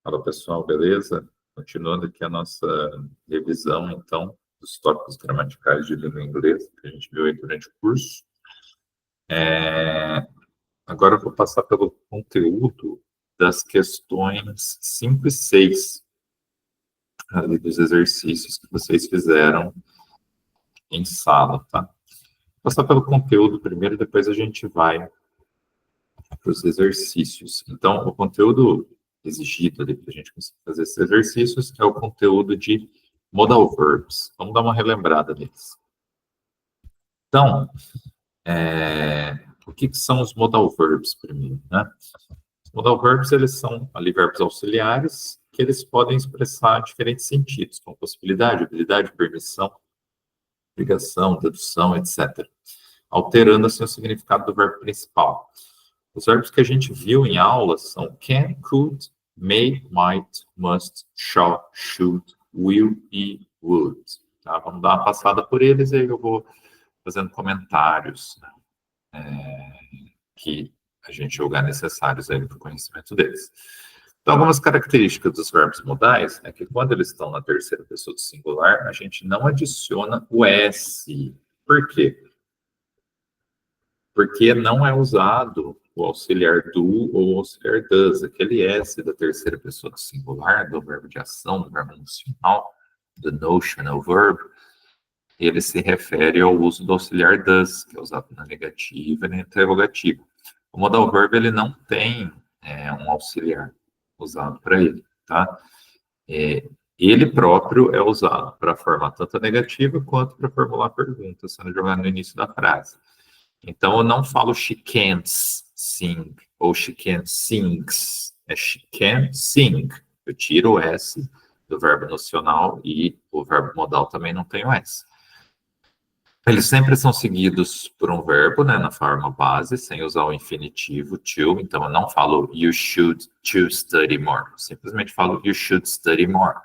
Fala pessoal, beleza? Continuando aqui a nossa revisão, então, dos tópicos gramaticais de língua inglesa que a gente viu aí durante o curso. Agora eu vou passar pelo conteúdo das questões 5 e 6, ali dos exercícios que vocês fizeram em sala, tá? Vou passar pelo conteúdo primeiro, depois a gente vai para os exercícios. Então, o conteúdo exigido ali para a gente conseguir fazer esses exercícios é o conteúdo de modal verbs. Vamos dar uma relembrada deles. Então, o que são os modal verbs primeiro, né? Os modal verbs, eles são ali verbos auxiliares que eles podem expressar diferentes sentidos, como possibilidade, habilidade, permissão, obrigação, dedução, etc., alterando assim o significado do verbo principal. Os verbos que a gente viu em aula são can, could, may, might, must, shall, should, will e would. Tá? Vamos dar uma passada por eles e aí eu vou fazendo comentários, né, que a gente julgar necessários aí para o conhecimento deles. Então, algumas características dos verbos modais é que quando eles estão na terceira pessoa do singular, a gente não adiciona o S. Por quê? Porque não é usado o auxiliar do ou o auxiliar does, aquele S da terceira pessoa do singular, do verbo de ação, do verbo nocional, do notional verb, ele se refere ao uso do auxiliar does, que é usado na negativa e na interrogativa. O modal verb, ele não tem um auxiliar usado para ele, tá? Ele próprio é usado para formar tanto a negativa quanto para formular perguntas, sendo jogado no início da frase. Então, eu não falo she can't sing ou she can't sings. É she can't sing. Eu tiro o S do verbo nocional e o verbo modal também não tem o S. Eles sempre são seguidos por um verbo, né, na forma base, sem usar o infinitivo to. Então, eu não falo you should to study more. Eu simplesmente falo you should study more.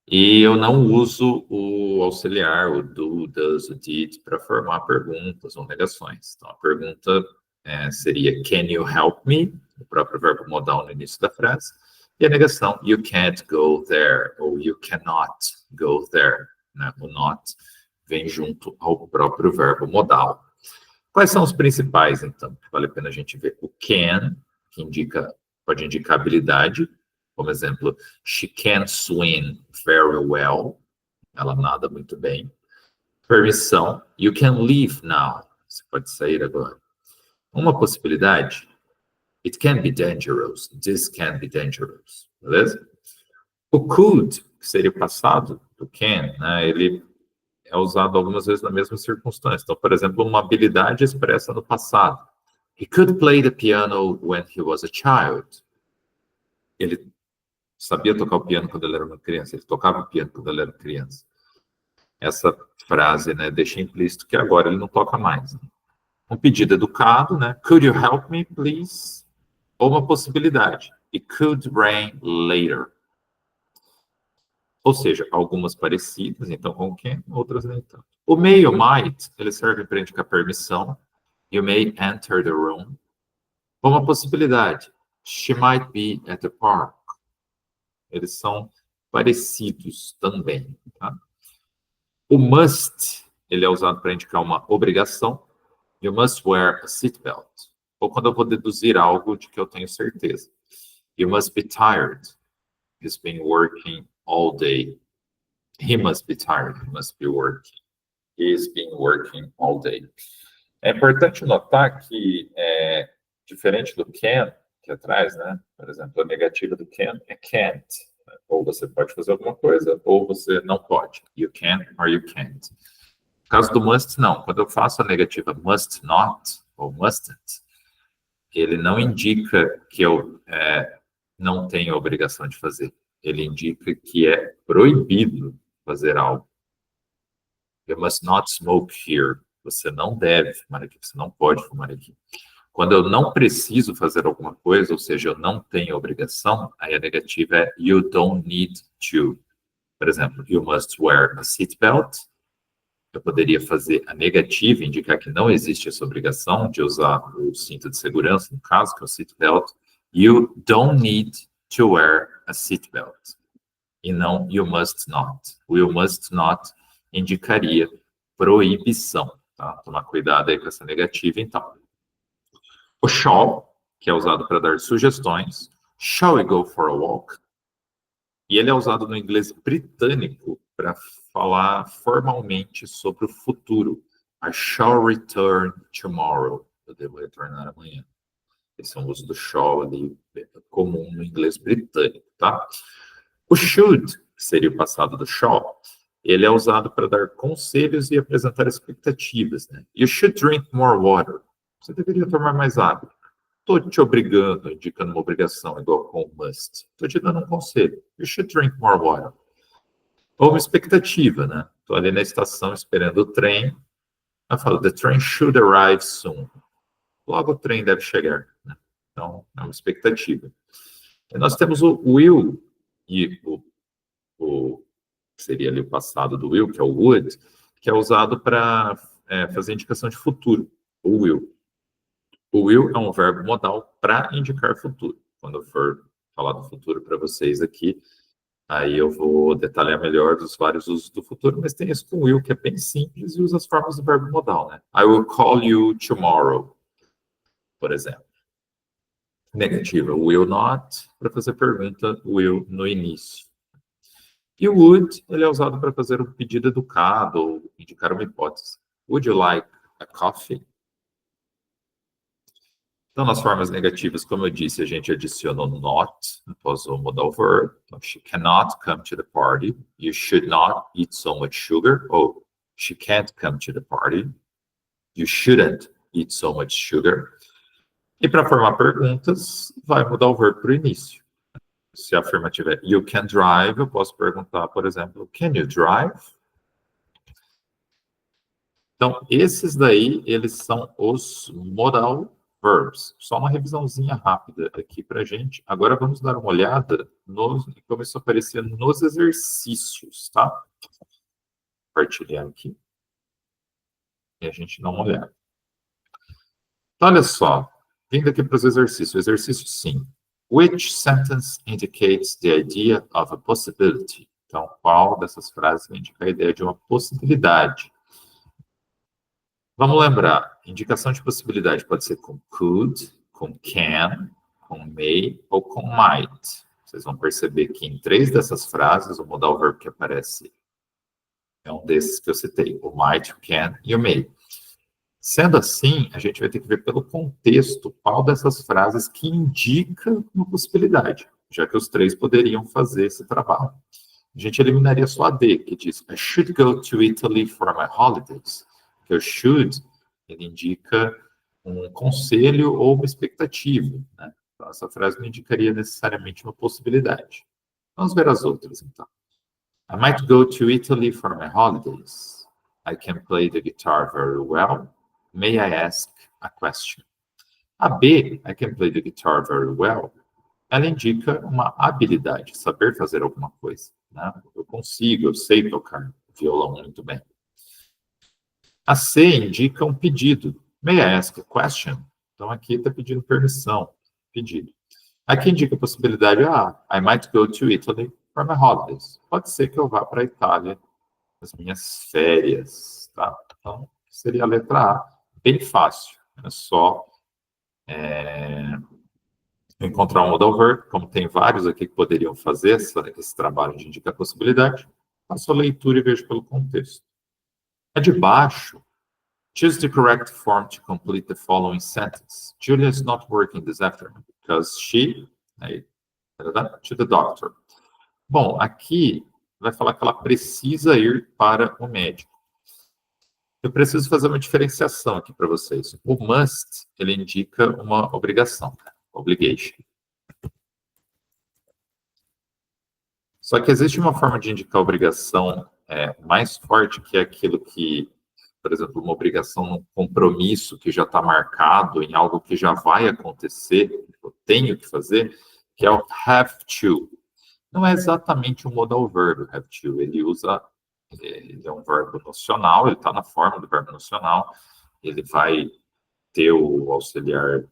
E eu não uso o auxiliar, o do, does, o did, para formar perguntas ou negações. Então, a pergunta seria can you help me? O próprio verbo modal no início da frase. E a negação, you can't go there, ou you cannot go there. Né? O not vem junto ao próprio verbo modal. Quais são os principais, então? Vale a pena a gente ver. O can, que pode indicar habilidade. Como exemplo, she can swim very well. Ela nada muito bem. Permissão, you can leave now. Você pode sair agora. Uma possibilidade, it can be dangerous. This can be dangerous. Beleza? O could, que seria o passado do can, né, ele é usado algumas vezes na mesma circunstância. Então, por exemplo, uma habilidade expressa no passado. He could play the piano when he was a child. Ele sabia tocar o piano quando ele era uma criança. Ele tocava o piano quando ele era criança. Essa frase, né, deixa implícito que agora ele não toca mais. Né? Um pedido educado, né? Could you help me, please? Ou uma possibilidade. It could rain later. Ou seja, algumas parecidas, então com quem, outras nem tanto. O may ou might, ele serve para indicar permissão. You may enter the room. Ou uma possibilidade. She might be at the park. Eles são parecidos também. Tá? O must, ele é usado para indicar uma obrigação. You must wear a seatbelt. Ou quando eu vou deduzir algo de que eu tenho certeza. You must be tired. He's been working all day. He must be tired. He must be working. He's been working all day. É importante notar que, diferente do can, aqui atrás, né? Por exemplo, a negativa do can é can't. Ou você pode fazer alguma coisa, ou você não pode. You can or you can't. No caso do must, não. Quando eu faço a negativa must not, ou mustn't, ele não indica que eu não tenho a obrigação de fazer. Ele indica que é proibido fazer algo. You must not smoke here. Você não deve fumar aqui, você não pode fumar aqui. Quando eu não preciso fazer alguma coisa, ou seja, eu não tenho obrigação, aí a negativa é you don't need to. Por exemplo, you must wear a seatbelt. Eu poderia fazer a negativa, indicar que não existe essa obrigação de usar o cinto de segurança, no caso, que é o seatbelt. You don't need to wear a seatbelt. E não you must not. O you must not indicaria proibição, tá? Tomar cuidado aí com essa negativa, então. O shall, que é usado para dar sugestões. Shall we go for a walk? E ele é usado no inglês britânico para falar formalmente sobre o futuro. I shall return tomorrow. Eu devo retornar amanhã. Esse é um uso do shall ali, comum no inglês britânico, tá? O should, que seria o passado do shall, ele é usado para dar conselhos e apresentar expectativas, né? You should drink more water. Você deveria tomar mais água. Estou te obrigando, indicando uma obrigação, igual com must. Estou te dando um conselho. You should drink more water. Ou uma expectativa, né? Estou ali na estação esperando o trem. Eu falo, the train should arrive soon. Logo o trem deve chegar, né? Então, é uma expectativa. E nós temos o will, e o seria ali o passado do will, que é o would, que é usado para fazer indicação de futuro, o will. O will é um verbo modal para indicar futuro. Quando eu for falar do futuro para vocês aqui, aí eu vou detalhar melhor dos vários usos do futuro, mas tem esse com will, que é bem simples, e usa as formas do verbo modal, né? I will call you tomorrow, por exemplo. Negativa, will not, para fazer pergunta, will no início. E o would, ele é usado para fazer um pedido educado ou indicar uma hipótese. Would you like a coffee? Então, nas formas negativas, como eu disse, a gente adiciona o not após o modal verb. Então, she cannot come to the party. You should not eat so much sugar. Ou, she can't come to the party. You shouldn't eat so much sugar. E para formar perguntas, vai mudar o verbo para o início. Se a afirmativa é you can drive, eu posso perguntar, por exemplo, can you drive? Então, esses daí, eles são os modal verbs. Só uma revisãozinha rápida aqui para a gente. Agora vamos dar uma olhada como isso aparecia nos exercícios, tá? Vou compartilhar aqui. E a gente dá uma olhada. Então, olha só. Vindo aqui para os exercícios. Exercício 5. Which sentence indicates the idea of a possibility? Então, qual dessas frases indica a ideia de uma possibilidade? Vamos lembrar, indicação de possibilidade pode ser com could, com can, com may ou com might. Vocês vão perceber que em 3 dessas frases, o modal verbo que aparece é um desses que eu citei, o might, o can e o may. Sendo assim, a gente vai ter que ver pelo contexto qual dessas frases que indica uma possibilidade, já que os 3 poderiam fazer esse trabalho. A gente eliminaria só a D, que diz I should go to Italy for my holidays. Que o should, ele indica um conselho ou uma expectativa, né? Então, essa frase não indicaria necessariamente uma possibilidade. Vamos ver as outras, então. I might go to Italy for my holidays. I can play the guitar very well. May I ask a question? A B, I can play the guitar very well, ela indica uma habilidade, saber fazer alguma coisa, né? Eu consigo, eu sei tocar violão muito bem. A C indica um pedido. May I ask a question? Então, aqui está pedindo permissão, pedido. Aqui indica a possibilidade, I might go to Italy for my holidays. Pode ser que eu vá para a Itália nas minhas férias, tá? Então, seria a letra A, bem fácil. É só encontrar um modal verb, como tem vários aqui que poderiam fazer esse trabalho de indicar a possibilidade. Faço a leitura e vejo pelo contexto. A de baixo, choose the correct form to complete the following sentence. Julia is not working this afternoon because she, to the doctor. Bom, aqui vai falar que ela precisa ir para o médico. Eu preciso fazer uma diferenciação aqui para vocês. O must, ele indica uma obrigação, obligation. Só que existe uma forma de indicar obrigação mais forte, que é aquilo que, por exemplo, uma obrigação, um compromisso que já está marcado em algo que já vai acontecer, eu tenho que fazer, que é o have to. Não é exatamente um modal verb, have to. Ele é um verbo nocional, ele está na forma do verbo nocional, ele vai ter o auxiliar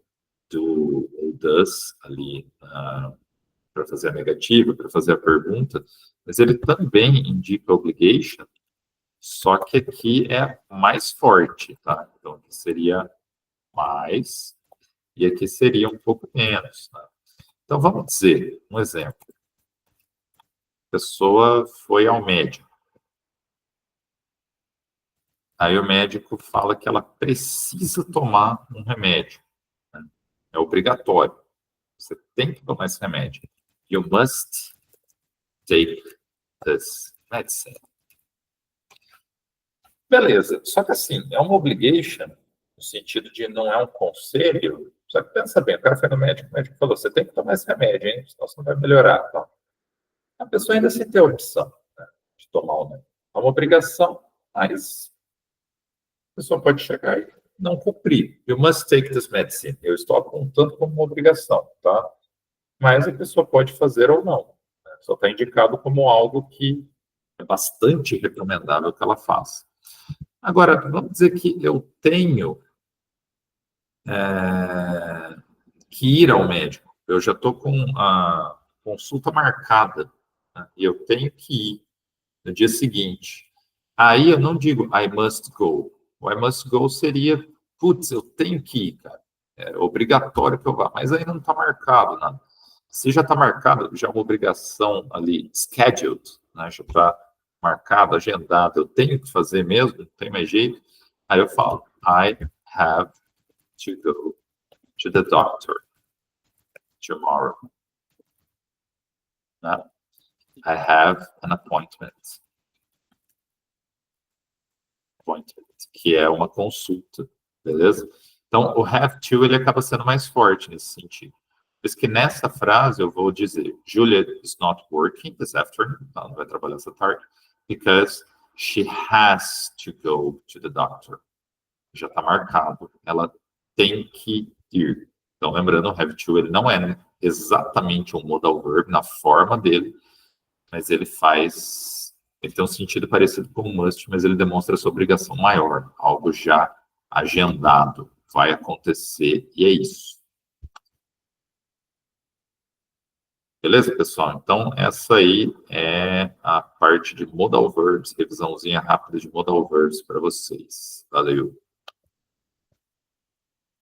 do ou does ali para fazer a negativa, para fazer a pergunta, mas ele também indica obligation, só que aqui é mais forte, tá? Então, aqui seria mais, e aqui seria um pouco menos, tá? Então, vamos dizer, um exemplo. A pessoa foi ao médico. Aí o médico fala que ela precisa tomar um remédio, né? É obrigatório. Você tem que tomar esse remédio. You must take this medicine. Beleza. Só que assim, é uma obligation, no sentido de não é um conselho. Só que pensa bem, o cara foi no médico, o médico falou, você tem que tomar esse remédio, hein? Senão você não vai melhorar. Tá? A pessoa ainda se tem a opção, né, de tomar ou não. É uma obrigação, mas a pessoa pode chegar e não cumprir. You must take this medicine. Eu estou apontando como uma obrigação, tá? Mas a pessoa pode fazer ou não. Né? Só está indicado como algo que é bastante recomendável que ela faça. Agora, vamos dizer que eu tenho que ir ao médico. Eu já estou com a consulta marcada, né? E eu tenho que ir no dia seguinte. Aí eu não digo I must go. O I must go seria, putz, eu tenho que ir, cara. É obrigatório que eu vá, mas ainda não está marcado nada. Se já está marcado, já é uma obrigação ali, scheduled, né? Já está marcado, agendado, eu tenho que fazer mesmo, não tem mais jeito. Aí eu falo, I have to go to the doctor tomorrow. Né? I have an appointment. Que é uma consulta, beleza? Então, o have to, ele acaba sendo mais forte nesse sentido. Por isso que nessa frase eu vou dizer, Julia is not working this afternoon, ela não vai trabalhar essa tarde, because she has to go to the doctor. Já está marcado, ela tem que ir. Então, lembrando, o have to, ele não é exatamente um modal verb na forma dele, mas ele tem um sentido parecido com o must, mas ele demonstra essa obrigação maior, algo já agendado, vai acontecer e é isso. Beleza, pessoal? Então, essa aí é a parte de modal verbs, revisãozinha rápida de modal verbs para vocês. Valeu!